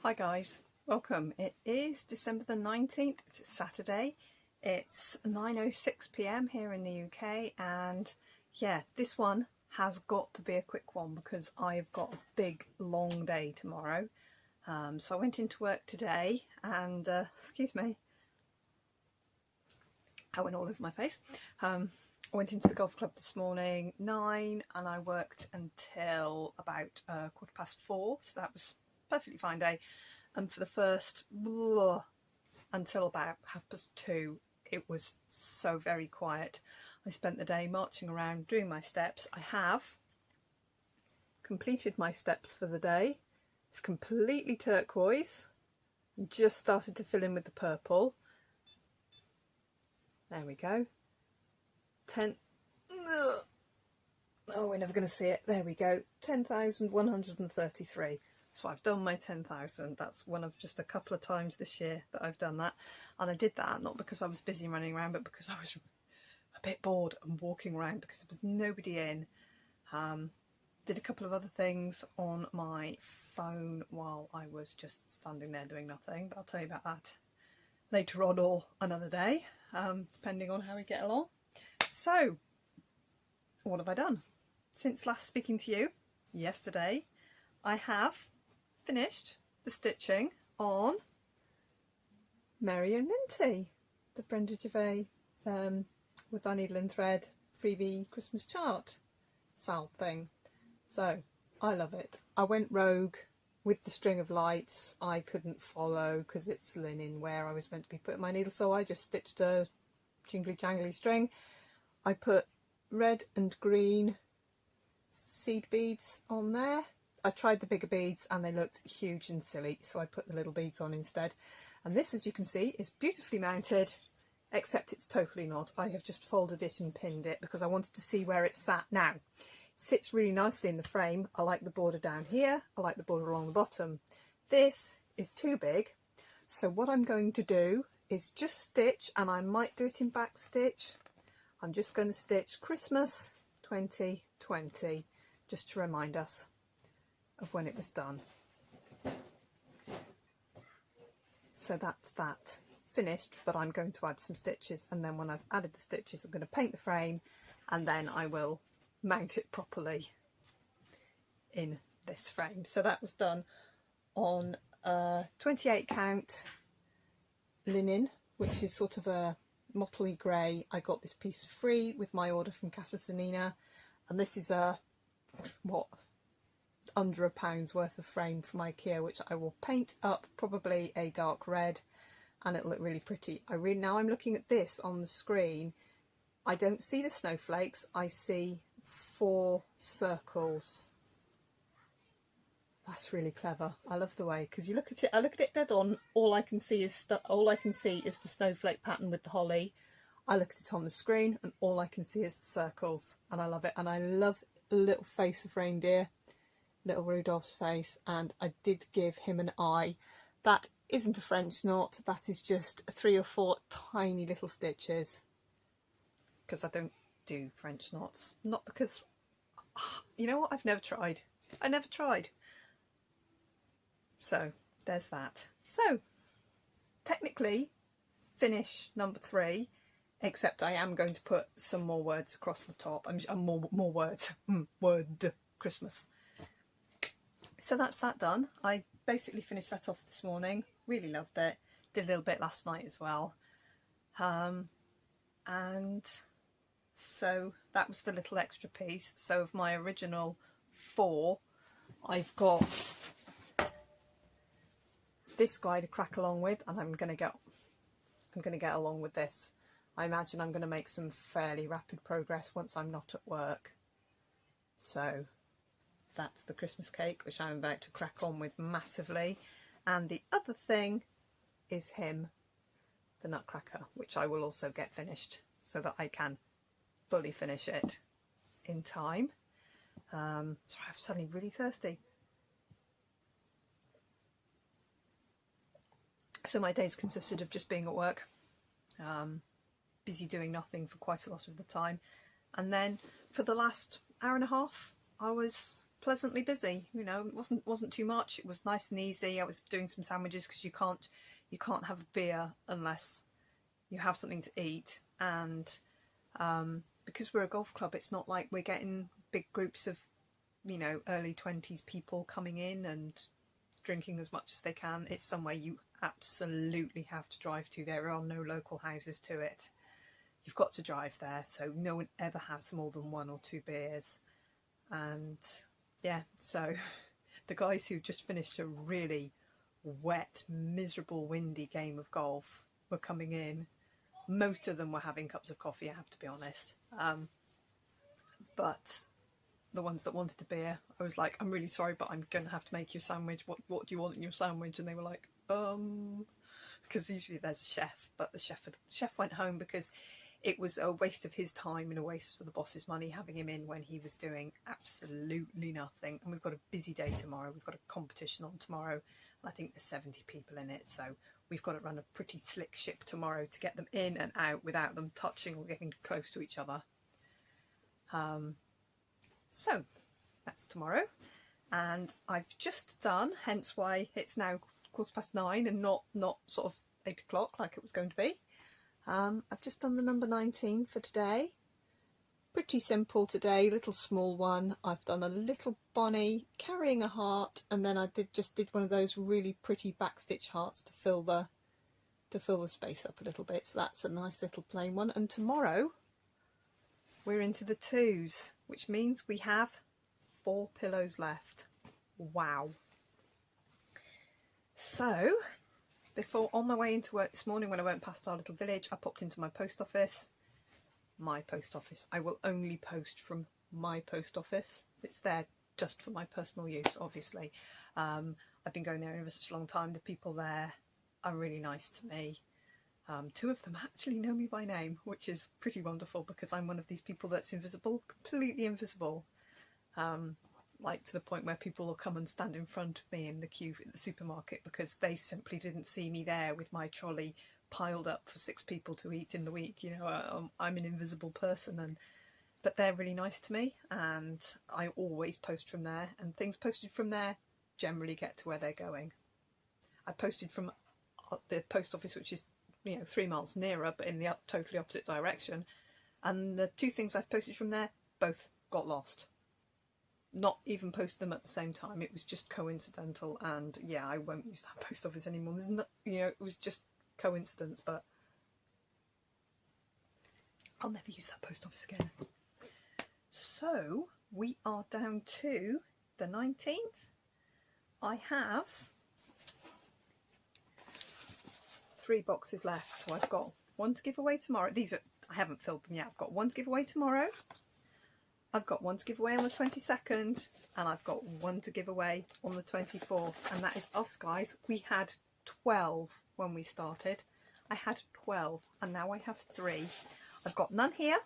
Hi guys, welcome. It is December the 19th, it's Saturday, it's 9:06 p.m. here in the UK, and yeah, this one has got to be a quick one because I've got a big long day tomorrow. So I went into work today and, excuse me, I went all over my face. I went into the golf club this morning, 9, and I worked until about 4:15, so that was perfectly fine day. And for the first until about 2:30 it was so very quiet. I spent the day marching around doing my steps. I have completed my steps for the day. It's completely turquoise and just started to fill in with the purple. There we go. 10 oh, we're never going to see it. There we go. 10,133. So I've done my 10,000. That's one of just a couple of times this year that I've done that. And I did that not because I was busy running around, but because I was a bit bored and walking around because there was nobody in. Did a couple of other things on my phone while I was just standing there doing nothing. But I'll tell you about that later on or another day, depending on how we get along. So, what have I done? Since last speaking to you yesterday, I have finished the stitching on Merry and Minty, the Brenda Gervais with our needle and thread freebie Christmas chart sal thing. So I love it. I went rogue with the string of lights. I couldn't follow because it's linen where I was meant to be putting my needle, so I just stitched a jingly jangly string. I put red and green seed beads on there. I tried the bigger beads and they looked huge and silly, so I put the little beads on instead. And this, as you can see, is beautifully mounted, except it's totally not. I have just folded it and pinned it because I wanted to see where it sat. Now, it sits really nicely in the frame. I like the border down here. I like the border along the bottom. This is too big, so what I'm going to do is just stitch, and I might do it in back stitch. I'm just going to stitch Christmas 2020, just to remind us of when it was done. So that's that finished, but I'm going to add some stitches, and then when I've added the stitches I'm going to paint the frame, and then I will mount it properly in this frame. So that was done on 28 count linen, which is sort of a mottly grey. I got this piece free with my order from Casa Sanina, and this is a under £1 worth of frame from IKEA, which I will paint up probably a dark red, and it'll look really pretty. Now I'm looking at this on the screen. I don't see the snowflakes. I see 4 circles. That's really clever. I love the way, because you look at it. I look at it dead on. All I can see is the snowflake pattern with the holly. I look at it on the screen, and all I can see is the circles, and I love it. And I love a little face of reindeer, little Rudolph's face, and I did give him an eye. That isn't a French knot. That is just 3 or 4 tiny little stitches, because I don't do French knots. Not because, you know what, I've never tried. I never tried. So there's that. So technically finish number 3, except I am going to put some more words across the top. More words. Word Christmas. So that's that done. I basically finished that off this morning. Really loved it. Did a little bit last night as well. And so that was the little extra piece. So of my original 4, I've got this guy to crack along with, and I'm going to get along with this. I imagine I'm going to make some fairly rapid progress once I'm not at work. So that's the Christmas cake, which I'm about to crack on with massively. And the other thing is him, the Nutcracker, which I will also get finished so that I can fully finish it in time. Sorry, I'm suddenly really thirsty. So my days consisted of just being at work, busy doing nothing for quite a lot of the time. And then for the last hour and a half, I was pleasantly busy. You know, it wasn't too much. It was nice and easy. I was doing some sandwiches because you can't have a beer unless you have something to eat. And because we're a golf club, it's not like we're getting big groups of, you know, early 20s people coming in and drinking as much as they can. It's somewhere you absolutely have to drive to. There are no local houses to it. You've got to drive there, so no one ever has more than 1 or 2 beers. And yeah, so the guys who just finished a really wet, miserable, windy game of golf were coming in. Most of them were having cups of coffee, I have to be honest. But the ones that wanted a beer, I was like, I'm really sorry, but I'm going to have to make you a sandwich. What do you want in your sandwich? And they were like, because usually there's a chef, but the chef went home because it was a waste of his time and a waste of the boss's money having him in when he was doing absolutely nothing. And we've got a busy day tomorrow. We've got a competition on tomorrow, and I think there's 70 people in it, so we've got to run a pretty slick ship tomorrow to get them in and out without them touching or getting close to each other. So that's tomorrow, and I've just done, hence why it's now 9:15 and not sort of 8 o'clock like it was going to be. I've just done the number 19 for today. Pretty simple today, little small one. I've done a little bunny carrying a heart, and then I just did one of those really pretty backstitch hearts to fill the space up a little bit. So that's a nice little plain one. And tomorrow we're into the 2s, which means we have 4 pillows left. Wow. So before, on my way into work this morning, when I went past our little village, I popped into my post office. My post office. I will only post from my post office. It's there just for my personal use, obviously. I've been going there for such a long time. The people there are really nice to me. 2 of them actually know me by name, which is pretty wonderful because I'm one of these people that's invisible, completely invisible. Like to the point where people will come and stand in front of me in the queue at the supermarket because they simply didn't see me there with my trolley piled up for 6 people to eat in the week. You know, I'm an invisible person, but they're really nice to me, and I always post from there, and things posted from there generally get to where they're going. I posted from the post office, which is, you know, 3 miles nearer, but in the totally opposite direction, and the 2 things I've posted from there both got lost. Not even posted them at the same time. It was just coincidental, and yeah, I won't use that post office anymore. There's no, you know, it was just coincidence, but I'll never use that post office again. So we are down to the 19th. I have 3 boxes left, so I've got 1 to give away tomorrow. These are, I haven't filled them yet. I've got 1 to give away tomorrow. I've got 1 to give away on the 22nd, and I've got 1 to give away on the 24th, and that is us, guys. We had 12 when we started. I had 12, and now I have 3. I've got none here.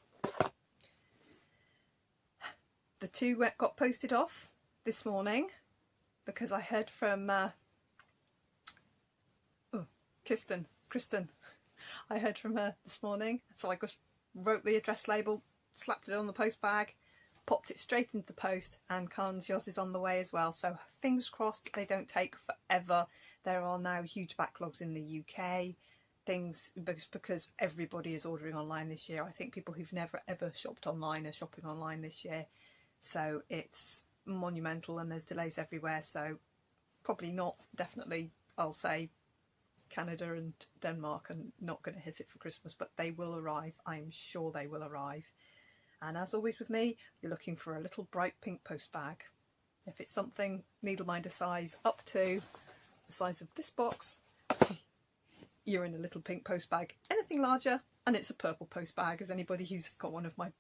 The 2 got posted off this morning because I heard from Kristen. I heard from her this morning, so I just wrote the address label, slapped it on the post bag, popped it straight into the post, and Khan's yours is on the way as well. So fingers crossed they don't take forever. There are now huge backlogs in the UK. Things because everybody is ordering online this year. I think people who've never ever shopped online are shopping online this year. So it's monumental, and there's delays everywhere. So probably not, definitely, I'll say Canada and Denmark are not going to hit it for Christmas, but they will arrive. I'm sure they will arrive. And as always with me, you're looking for a little bright pink post bag. If it's something needle-minder size up to the size of this box, you're in a little pink post bag. Anything larger, and it's a purple post bag, as anybody who's got one of my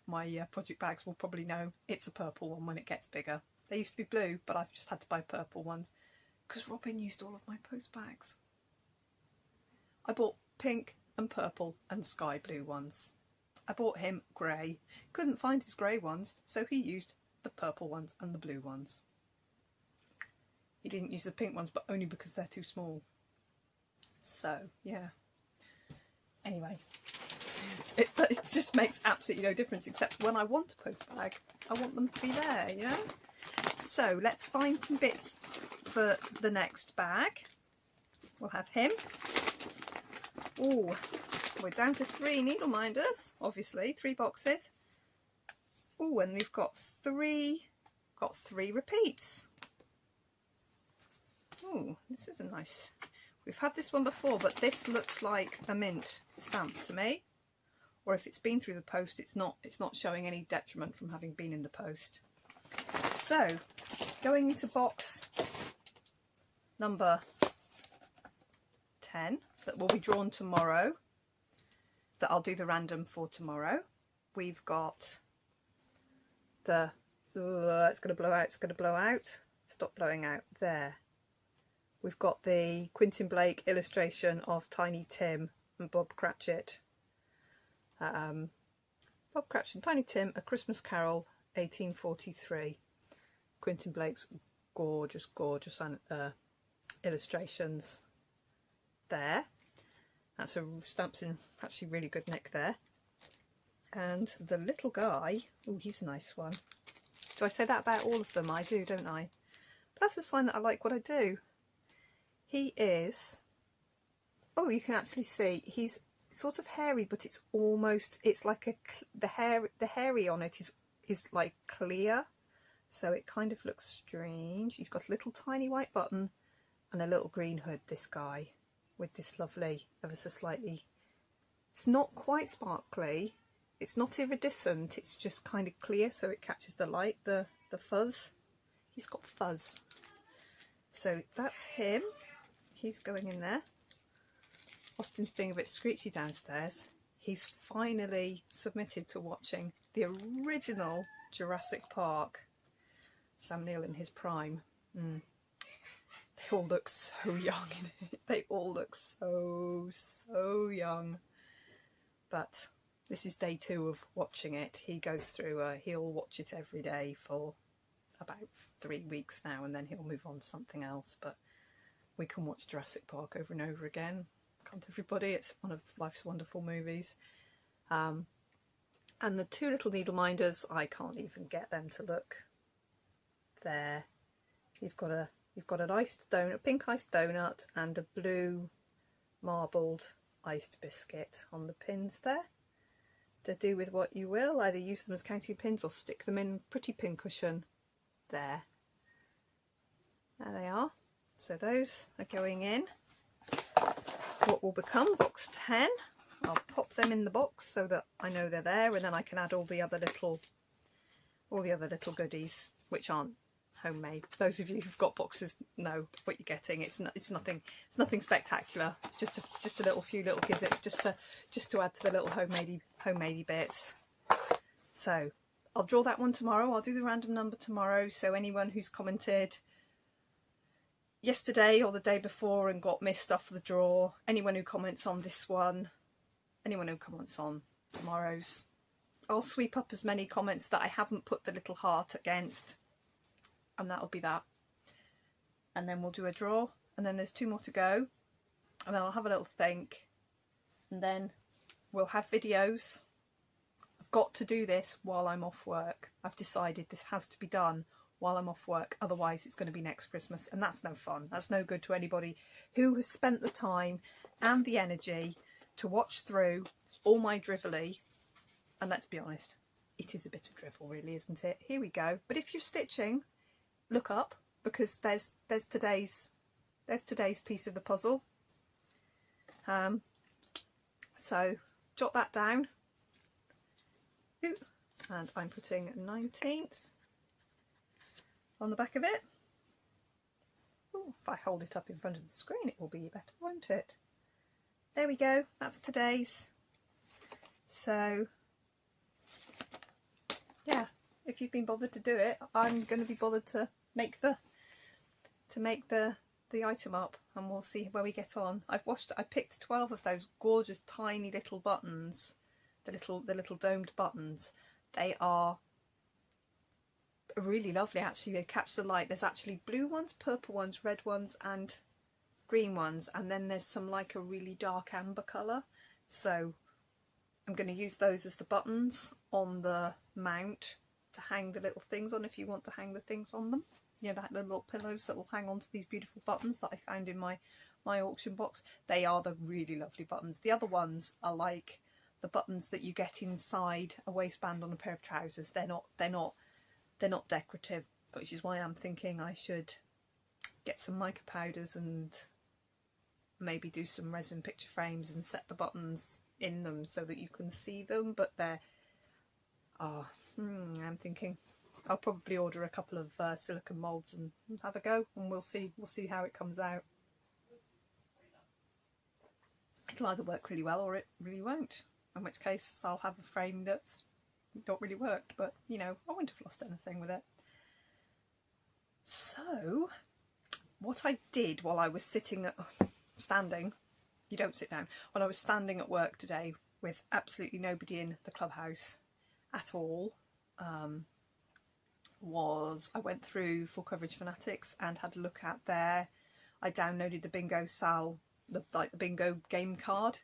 project bags will probably know, it's a purple one when it gets bigger. They used to be blue, but I've just had to buy purple ones because Robin used all of my post bags. I bought pink and purple and sky blue ones. I bought him grey. Couldn't find his grey ones, so he used the purple ones and the blue ones. He didn't use the pink ones, but only because they're too small. So, yeah. Anyway, it just makes absolutely no difference, except when I want a post bag, I want them to be there, you know? So let's find some bits for the next bag. We'll have him. Oh, we're down to 3 needle minders, obviously, 3 boxes. Oh, and we've got three repeats. Oh, this is a nice, we've had this one before, but this looks like a mint stamp to me. Or if it's been through the post, it's not showing any detriment from having been in the post. So, going into box number 10, that will be drawn tomorrow, that I'll do the random for tomorrow. We've got the, it's going to blow out, it's going to blow out, stop blowing out, there. We've got the Quentin Blake illustration of Tiny Tim and Bob Cratchit. Bob Cratchit and Tiny Tim, A Christmas Carol, 1843. Quentin Blake's gorgeous, gorgeous illustrations there. That's a stamps in actually really good nick there. And the little guy, oh, he's a nice one. Do I say that about all of them? I do, don't I? But that's a sign that I like what I do. He is, oh, you can actually see he's sort of hairy, but it's almost, it's like the hairy on it is like clear, so it kind of looks strange. He's got a little tiny white button and a little green hood, this guy, with this lovely, ever so slightly, it's not quite sparkly, it's not iridescent, it's just kind of clear, so it catches the light, the fuzz. He's got fuzz. So that's him. He's going in there. Austin's being a bit screechy downstairs. He's finally submitted to watching the original Jurassic Park. Sam Neill in his prime. They all look so young in it. They all look so young. But this is day 2 of watching it. He goes through, he'll watch it every day for about 3 weeks now, and then he'll move on to something else. But we can watch Jurassic Park over and over again. Can't everybody? It's one of life's wonderful movies. And the 2 little needle minders, I can't even get them to look. There, you've got an iced donut, a pink iced donut, and a blue marbled iced biscuit on the pins there. To do with what you will, either use them as counting pins or stick them in pretty pin cushion. There they are. So those are going in what will become box 10. I'll pop them in the box so that I know they're there, and then I can add all the other little goodies which aren't homemade. Those of you who've got boxes know what you're getting. It's nothing spectacular. It's just a few little gizzards just to add to the little homemadey bits. So I'll draw that one tomorrow. I'll do the random number tomorrow. So anyone who's commented yesterday or the day before and got missed off the draw, anyone who comments on this one, anyone who comments on tomorrow's, I'll sweep up as many comments that I haven't put the little heart against, and that'll be that. And then we'll do a draw, and then there's 2 more to go, and then I'll have a little think, and then we'll have videos. I've got to do this while I'm off work. I've decided this has to be done while I'm off work, otherwise it's going to be next Christmas, and that's no fun. That's no good to anybody who has spent the time and the energy to watch through all my drivelly. And let's be honest, it is a bit of drivel really, isn't it? Here we go. But if you're stitching, look up, because there's today's piece of the puzzle. So jot that down. Ooh, and I'm putting 19th on the back of it. Ooh, if I hold it up in front of the screen, it will be better, won't it? There we go. That's today's. So yeah, if you've been bothered to do it, I'm going to be bothered to make the item up, and we'll see where we get on. I picked 12 of those gorgeous tiny little buttons, the little domed buttons. They are really lovely actually. They catch the light. There's actually blue ones, purple ones, red ones and green ones, and then there's some like a really dark amber colour. So I'm going to use those as the buttons on the mount, to hang the little things on if you want to hang the things on them. You know, the little pillows that will hang onto these beautiful buttons that I found in my auction box. They are the really lovely buttons. The other ones are like the buttons that you get inside a waistband on a pair of trousers. They're not decorative, which is why I'm thinking I should get some mica powders and maybe do some resin picture frames and set the buttons in them so that you can see them. But I'm thinking I'll probably order a couple of silicone moulds and have a go, and we'll see how it comes out. It'll either work really well or it really won't, in which case I'll have a frame that's not really worked, but you know, I wouldn't have lost anything with it. So what I did while I was standing, you don't sit down, when I was standing at work today with absolutely nobody in the clubhouse at all, was I went through Full Coverage Fanatics and had a look at I downloaded the Bingo Sal, the bingo game card,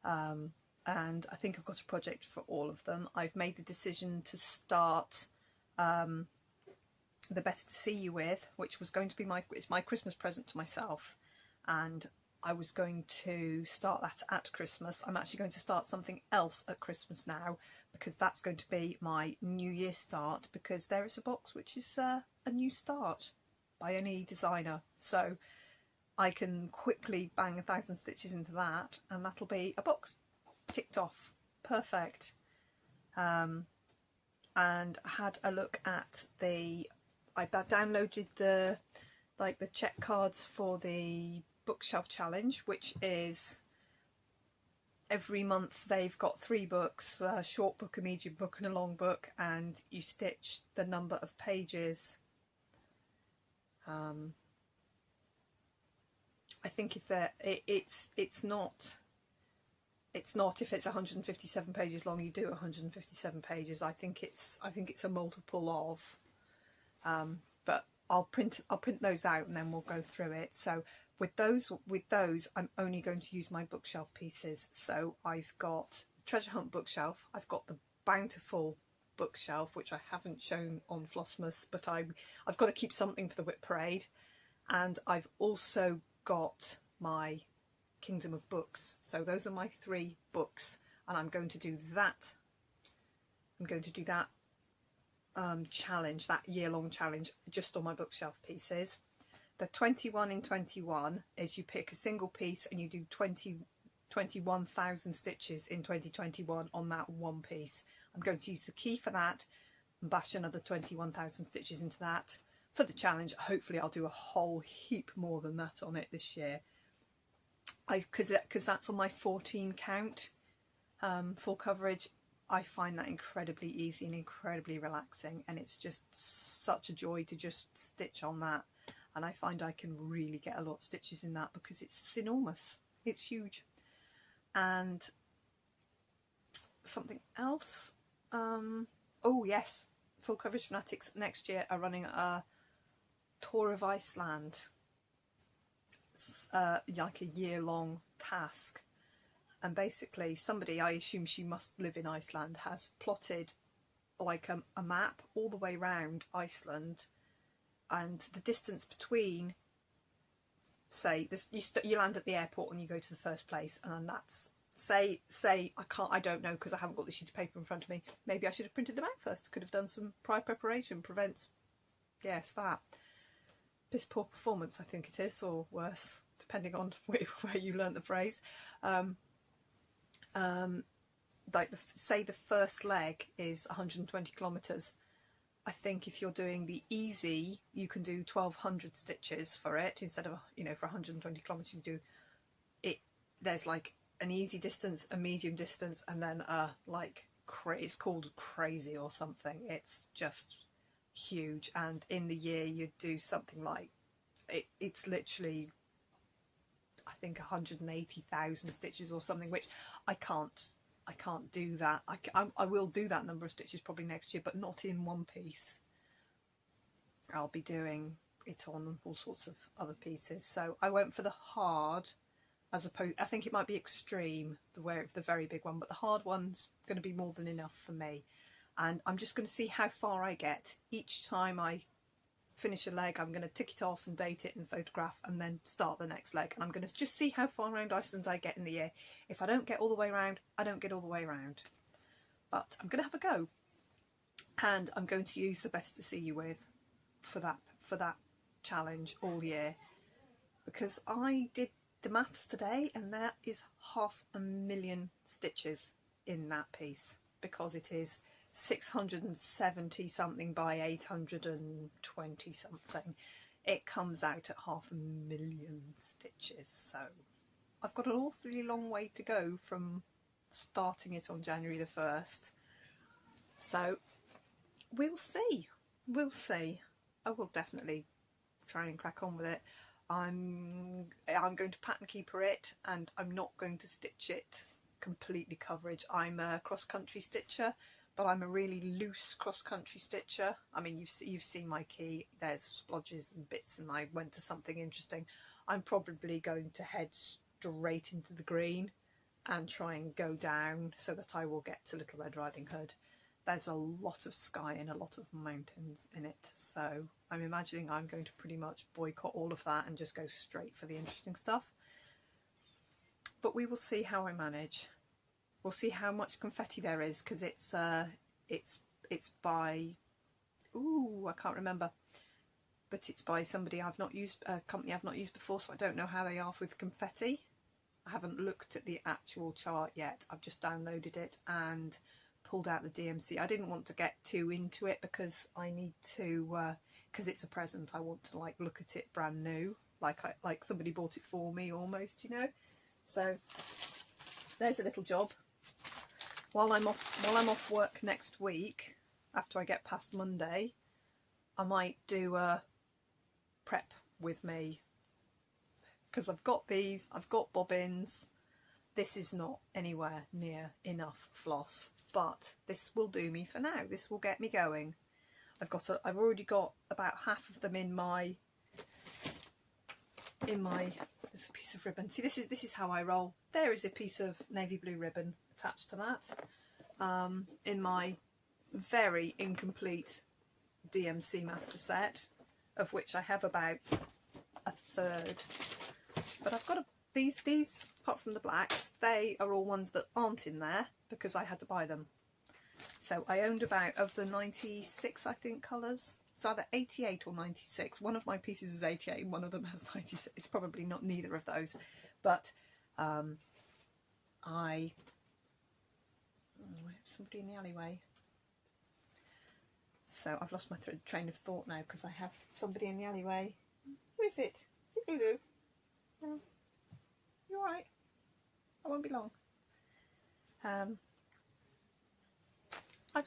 and I think I've got a project for all of them. I've made the decision to start the Better to See You With, which was going to be it's my Christmas present to myself, and I was going to start that at Christmas. I'm actually going to start something else at Christmas now, because that's going to be my New Year start, because there is a box which is a new start by any designer. So I can quickly bang 1,000 stitches into that, and that'll be a box ticked off. Perfect. And I had a look at I downloaded the check cards for the bookshelf challenge, which is every month they've got 3 books, a short book, a medium book and a long book, and you stitch the number of pages. I think if it's not if it's 157 pages long, you do 157 pages. I think it's a multiple of, but I'll print those out and then we'll go through it. So with those I'm only going to use my bookshelf pieces. So I've got Treasure Hunt bookshelf, I've got the Bountiful bookshelf, which I haven't shown on Flossmas, but I've got to keep something for the Whip Parade, and I've also got my Kingdom of Books. So those are my 3 books, and I'm going to do that challenge, that year-long challenge, just on my bookshelf pieces. The 21 in 21 is you pick a single piece and you do 21,000 stitches in 2021 on that one piece. I'm going to use the key for that and bash another 21,000 stitches into that for the challenge. Hopefully I'll do a whole heap more than that on it this year, because that's on my 14 count full coverage. I find that incredibly easy and incredibly relaxing, and it's just such a joy to just stitch on that, and I find I can really get a lot of stitches in that because it's enormous, it's huge. And something else, oh yes, Full Coverage Fanatics next year are running a tour of Iceland, like a year-long task. And basically somebody, I assume she must live in Iceland, has plotted like a map all the way around Iceland, and the distance between, say this, you land at the airport and you go to the first place, and that's say I don't know because I haven't got the sheet of paper in front of me. Maybe I should have printed them out first. Could have done some prior preparation. Prevents, yes, that piss poor performance, I think it is, or worse, depending on where you learnt the phrase. Like say the first leg is 120 kilometers. I think if you're doing the easy, you can do 1,200 stitches for it instead of, you know, for 120 kilometers you do it. There's like an easy distance, a medium distance, and then it's called crazy or something. It's just huge, and in the year you do something like it's literally, I think, 180,000 stitches or something, which I can't do that. I will do that number of stitches probably next year, but not in one piece. I'll be doing it on all sorts of other pieces. So I went for the hard, as opposed, I think it might be extreme, the very big one, but the hard one's going to be more than enough for me. and I'm just going to see how far I get. Each time I finish a leg, I'm going to tick it off and date it and photograph, and then start the next leg, and I'm going to just see how far around Iceland I get in the year. If I don't get all the way around, I don't get all the way around, but I'm going to have a go, and I'm going to use the best to see you with for that challenge all year, because I did the maths today and there is 500,000 stitches in that piece, because it is 670 something by 820 something. It comes out at 500,000 stitches, so I've got an awfully long way to go from starting it on January the 1st. So we'll see. I will definitely try and crack on with it. I'm going to pattern keeper it, and I'm not going to stitch it completely coverage. I'm a cross-country stitcher, but I'm a really loose cross-country stitcher. I mean, you've seen my key, there's splodges and bits, and I went to something interesting. I'm probably going to head straight into the green and try and go down so that I will get to Little Red Riding Hood. There's a lot of sky and a lot of mountains in it, so I'm imagining I'm going to pretty much boycott all of that and just go straight for the interesting stuff. But we will see how I manage. We'll see how much confetti there is, because it's by, ooh, I can't remember, but it's by somebody I've not used, a company I've not used before, so I don't know how they are with confetti. I haven't looked at the actual chart yet. I've just downloaded it and pulled out the DMC. I didn't want to get too into it because I need to, because it's a present, I want to like look at it brand new, like somebody bought it for me almost, you know. So there's a little job. While I'm off work next week, after I get past Monday, I might do a prep with me, because I've got these, I've got bobbins. This is not anywhere near enough floss, but this will do me for now. This will get me going. I've already got about half of them in my there's a piece of ribbon. See, this is how I roll. There is a piece of navy blue ribbon attached to that, in my very incomplete DMC master set, of which I have about a third. But I've got these apart from the blacks, they are all ones that aren't in there because I had to buy them. So I owned about, of the 96 I think colours, it's either 88 or 96. One of my pieces is 88 and one of them has 96. It's probably not neither of those, but I have somebody in the alleyway. So I've lost my train of thought now because I have somebody in the alleyway. Who is it? Is it Lulu? No. You alright? I won't be long. I've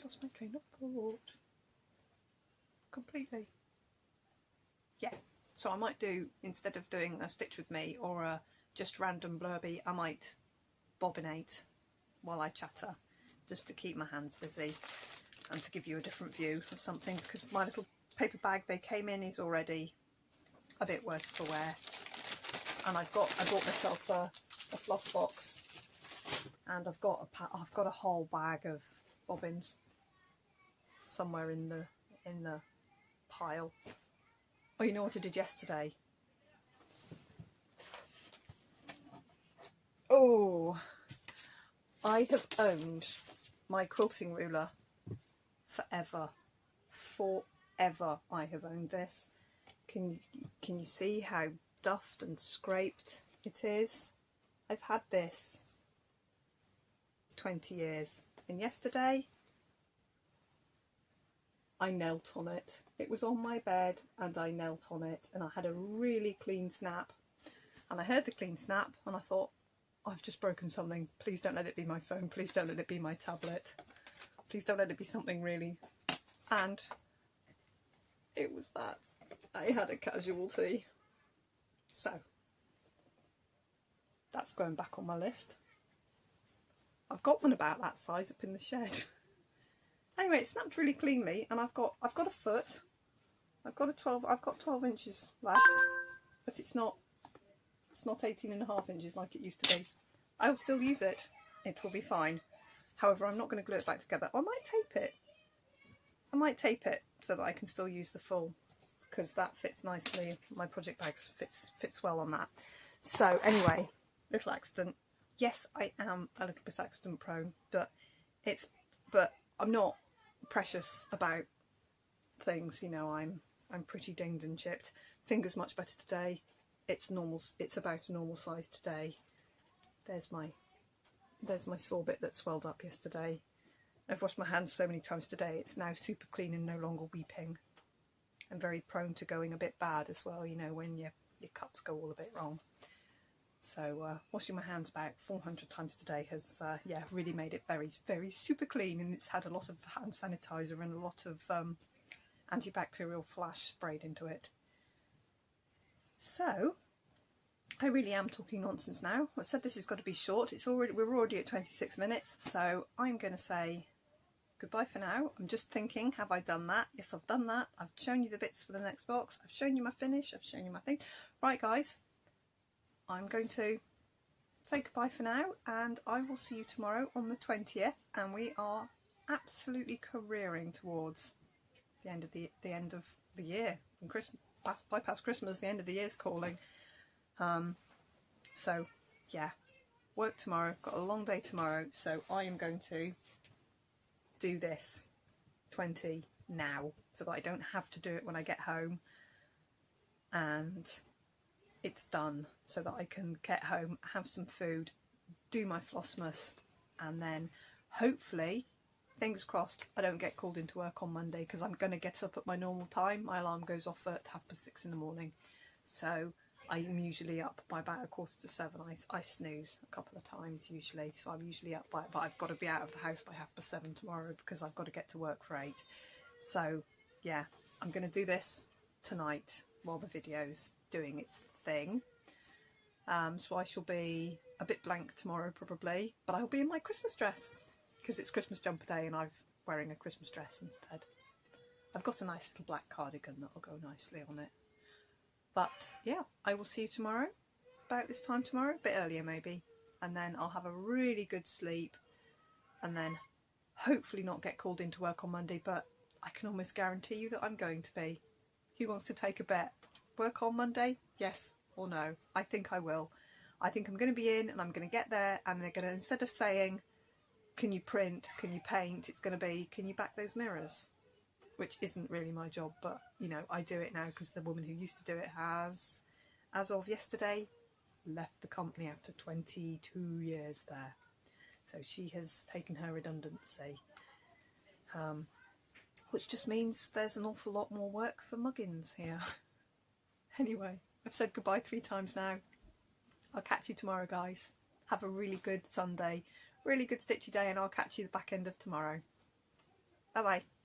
lost my train of thought completely. Yeah, so I might do, instead of doing a stitch with me or a just random blurby, I might bobbinate while I chatter, just to keep my hands busy and to give you a different view of something, because my little paper bag they came in is already a bit worse for wear, and I bought myself a floss box, and I've got a whole bag of bobbins somewhere in the pile. Oh, you know what I did yesterday? Oh, I have owned my quilting ruler forever. Forever I have owned this. Can you see how duffed and scraped it is? I've had this 20 years, and yesterday I knelt on it. It was on my bed and I knelt on it, and I had a really clean snap, and I heard the clean snap and I thought, I've just broken something. Please don't let it be my phone. Please don't let it be my tablet. Please don't let it be something really. And it was that. I had a casualty. So that's going back on my list. I've got one about that size up in the shed. Anyway, it snapped really cleanly, and I've got a foot. I've got 12 inches left, but it's not 18.5 inches like it used to be. I'll still use it. It will be fine. However, I'm not going to glue it back together. I might tape it. I might tape it so that I can still use the full, because that fits nicely. My project bags fits well on that. So anyway, little accident. Yes, I am a little bit accident prone, but I'm not precious about things, you know. I'm pretty dinged and chipped. Finger's much better today. It's normal. It's about a normal size today. There's my sore bit that swelled up yesterday. I've washed my hands so many times today. It's now super clean and no longer weeping. I'm very prone to going a bit bad as well, you know, when your cuts go all a bit wrong. So washing my hands about 400 times today has yeah, really made it very, very super clean, and it's had a lot of hand sanitizer and a lot of antibacterial flash sprayed into it. So I really am talking nonsense now. I said this has got to be short. We're already at 26 minutes, so I'm going to say goodbye for now. I'm just thinking, have I done that? Yes, I've done that. I've shown you the bits for the next box. I've shown you my finish. I've shown you my thing. Right, guys, I'm going to say goodbye for now, and I will see you tomorrow on the 20th, and we are absolutely careering towards the end of the year. And Christmas, bypass Christmas, the end of the year's calling. So yeah, work tomorrow, got a long day tomorrow, so I am going to do this 20 now so that I don't have to do it when I get home, and it's done so that I can get home, have some food, do my Flossmas, and then hopefully, fingers crossed, I don't get called into work on Monday, because I'm going to get up at my normal time. My alarm goes off at 6:30 in the morning, so I'm usually up by about 6:45. I snooze a couple of times usually, so I'm usually up but I've got to be out of the house by 7:30 tomorrow because I've got to get to work for 8. So yeah, I'm going to do this tonight while the video's doing its thing. So I shall be a bit blank tomorrow probably, but I'll be in my Christmas dress because it's Christmas jumper day and I'm wearing a Christmas dress instead. I've got a nice little black cardigan that'll go nicely on it. But yeah, I will see you tomorrow, about this time tomorrow, a bit earlier maybe, and then I'll have a really good sleep, and then hopefully not get called into work on Monday, but I can almost guarantee you that I'm going to be. Who wants to take a bet? Work on Monday? Yes or no? I think I will. I think I'm going to be in, and I'm going to get there, and they're going to, instead of saying, can you print, can you paint, it's going to be, can you back those mirrors? Which isn't really my job, but you know, I do it now because the woman who used to do it has, as of yesterday, left the company after 22 years there. So she has taken her redundancy, which just means there's an awful lot more work for Muggins here. Anyway, I've said goodbye 3 times now. I'll catch you tomorrow, guys. Have a really good Sunday, really good stitchy day, and I'll catch you the back end of tomorrow. Bye bye.